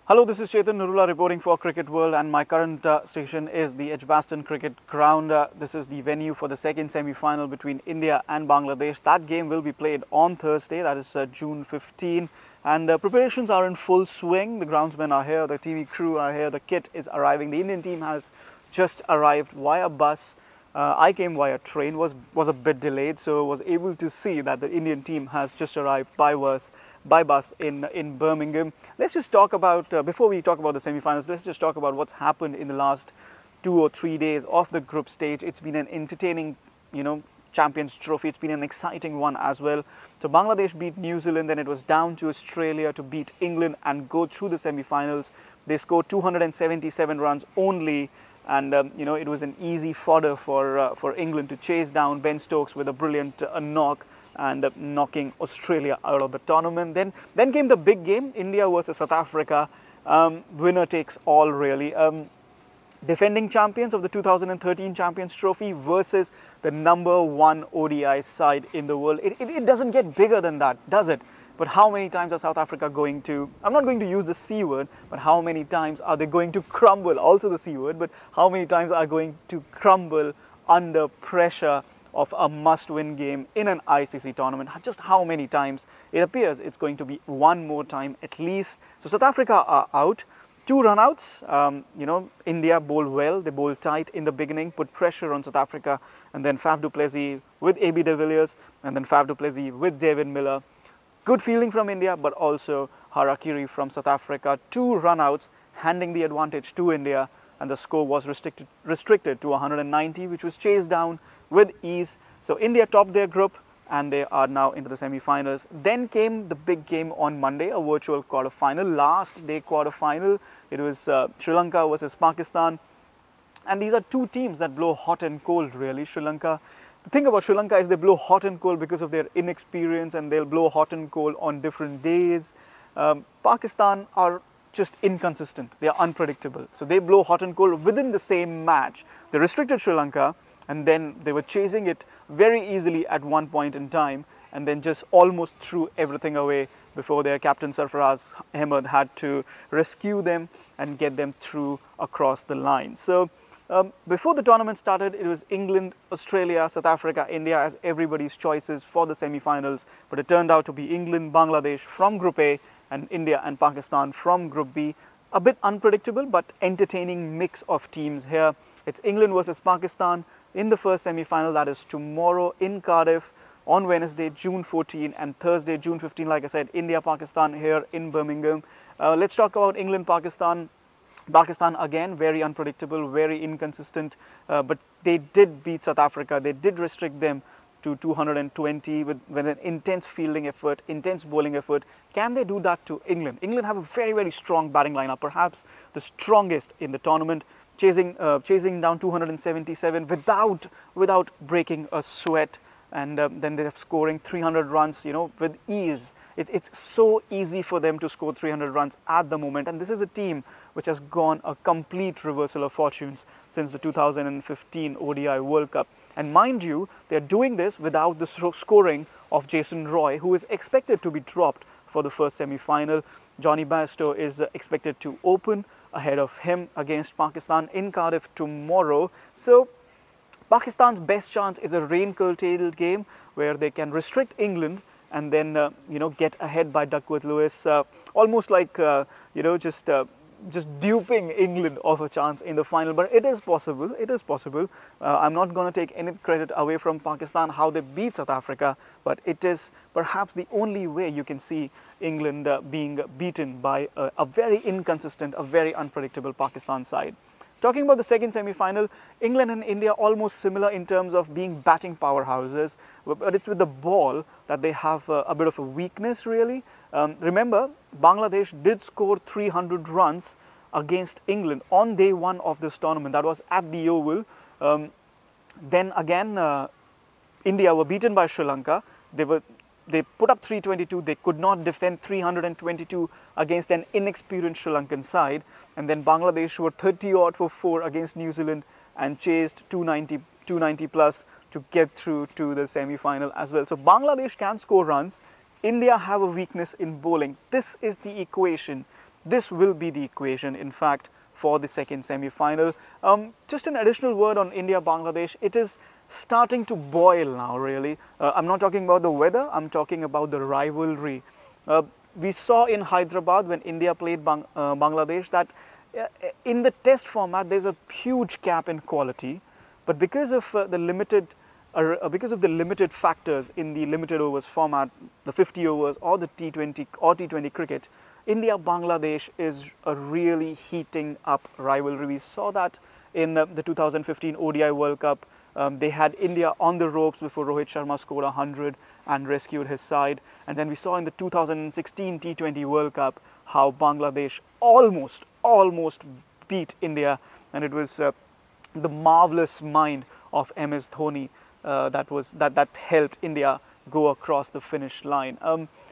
Hello, this is Chetan Narula reporting for Cricket World, and my current station is the Edgbaston Cricket Ground. This is the venue for the second semi-final between India and Bangladesh. That game will be played on Thursday, that is June 15. And preparations are in full swing. The groundsmen are here, the TV crew are here, the kit is arriving. The Indian team has just arrived via bus. I came via train, was a bit delayed, so was able to see that the Indian team has just arrived by bus in Birmingham. Let's just talk about, before we talk about the semi-finals, let's just talk about what's happened in the last 2 or 3 days of the group stage. It's been an entertaining, Champions Trophy. It's been an exciting one as well. So Bangladesh beat New Zealand, then it was down to Australia to beat England and go through the semi-finals. They scored 277 runs only. And it was an easy fodder for England to chase down Ben Stokes with a brilliant knock and knocking Australia out of the tournament. Then came the big game, India versus South Africa. Winner takes all, really. Defending champions of the 2013 Champions Trophy versus the #1 ODI side in the world. It doesn't get bigger than that, does it? But how many times are South Africa going to, I'm not going to use the C word, but how many times are they going to crumble, also the C word, but how many times are going to crumble under pressure of a must-win game in an ICC tournament? Just how many times? It appears it's going to be one more time at least. So South Africa are out. 2 run-outs. India bowled well. They bowled tight in the beginning, put pressure on South Africa, and then Faf du Plessis with AB de Villiers, and then Faf du Plessis with David Miller. Good fielding from India, but also harakiri from South Africa. 2 run-outs, handing the advantage to India, and the score was restricted to 190, which was chased down with ease. So India topped their group, and they are now into the semi-finals. Then came the big game on Monday, a virtual quarter-final, last day quarter-final. It was Sri Lanka versus Pakistan. And these are 2 teams that blow hot and cold, really. The thing about Sri Lanka is they blow hot and cold because of their inexperience, and they'll blow hot and cold on different days. Pakistan are just inconsistent. They are unpredictable. So they blow hot and cold within the same match. They restricted Sri Lanka, and then they were chasing it very easily at one point in time, and then just almost threw everything away before their captain Sarfaraz Ahmed had to rescue them and get them through across the line. So before the tournament started, it was England, Australia, South Africa, India as everybody's choices for the semi-finals. But it turned out to be England, Bangladesh from Group A and India and Pakistan from Group B. A bit unpredictable, but entertaining mix of teams here. It's England versus Pakistan in the first semi-final. That is tomorrow in Cardiff on Wednesday, June 14, and Thursday, June 15. Like I said, India, Pakistan here in Birmingham. Let's talk about England, Pakistan. Pakistan again, very unpredictable, very inconsistent, but they did beat South Africa. They did restrict them to 220 with an intense fielding effort, intense bowling effort. Can they do that to England? England have a very, very strong batting lineup, perhaps the strongest in the tournament, chasing down 277 without breaking a sweat. And then they're scoring 300 runs, with ease. It's so easy for them to score 300 runs at the moment. And this is a team which has gone a complete reversal of fortunes since the 2015 ODI World Cup. And mind you, they're doing this without the scoring of Jason Roy, who is expected to be dropped for the first semi-final. Johnny Bairstow is expected to open ahead of him against Pakistan in Cardiff tomorrow. So Pakistan's best chance is a rain-curtailed game where they can restrict England and then, get ahead by Duckworth Lewis, almost like, just duping England of a chance in the final. But it is possible. It is possible. I'm not going to take any credit away from Pakistan, how they beat South Africa, but it is perhaps the only way you can see England being beaten by a very inconsistent, a very unpredictable Pakistan side. Talking about the second semi-final, England and India almost similar in terms of being batting powerhouses, but it's with the ball that they have a bit of a weakness, really. Remember, Bangladesh did score 300 runs against England on day 1 of this tournament. That was at the Oval. Then again, India were beaten by Sri Lanka. They put up 322, they could not defend 322 against an inexperienced Sri Lankan side. And then Bangladesh were 30-odd for 4 against New Zealand and chased 290 plus to get through to the semi-final as well. So Bangladesh can score runs. India have a weakness in bowling. This is the equation this will be the equation, in fact, for the second semi-final. Just an additional word on India-Bangladesh. It is starting to boil now, really. I'm not talking about the weather, I'm talking about the rivalry. We saw in Hyderabad when India played Bangladesh that in the test format there's a huge gap in quality, but because of the limited factors in the limited overs format, the 50 overs or the T20 cricket, India-Bangladesh is a really heating up rivalry. We saw that in the 2015 ODI World Cup. They had India on the ropes before Rohit Sharma scored 100 and rescued his side. And then we saw in the 2016 T20 World Cup how Bangladesh almost beat India, and it was the marvelous mind of MS Dhoni that helped India go across the finish line.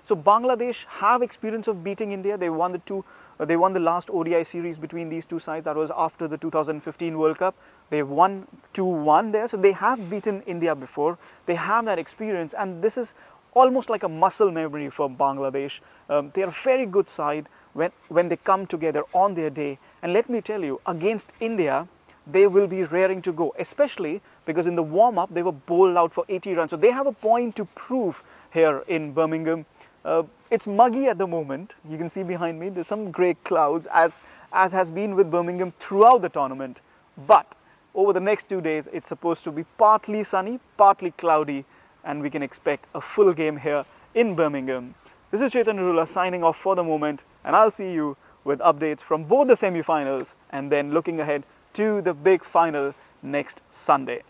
So Bangladesh have experience of beating India. They won the last ODI series between these two sides. That was after the 2015 World Cup. They won 2-1 there. So they have beaten India before. They have that experience, and this is almost like a muscle memory for Bangladesh. They are a very good side when they come together on their day. And let me tell you, against India, they will be raring to go, especially because in the warm-up they were bowled out for 80 runs. So they have a point to prove here in Birmingham. It's muggy at the moment. You can see behind me there's some grey clouds, as has been with Birmingham throughout the tournament. But over the next 2 days it's supposed to be partly sunny, partly cloudy, and we can expect a full game here in Birmingham. This is Chetan Narula signing off for the moment, and I'll see you with updates from both the semi-finals and then looking ahead to the big final next Sunday.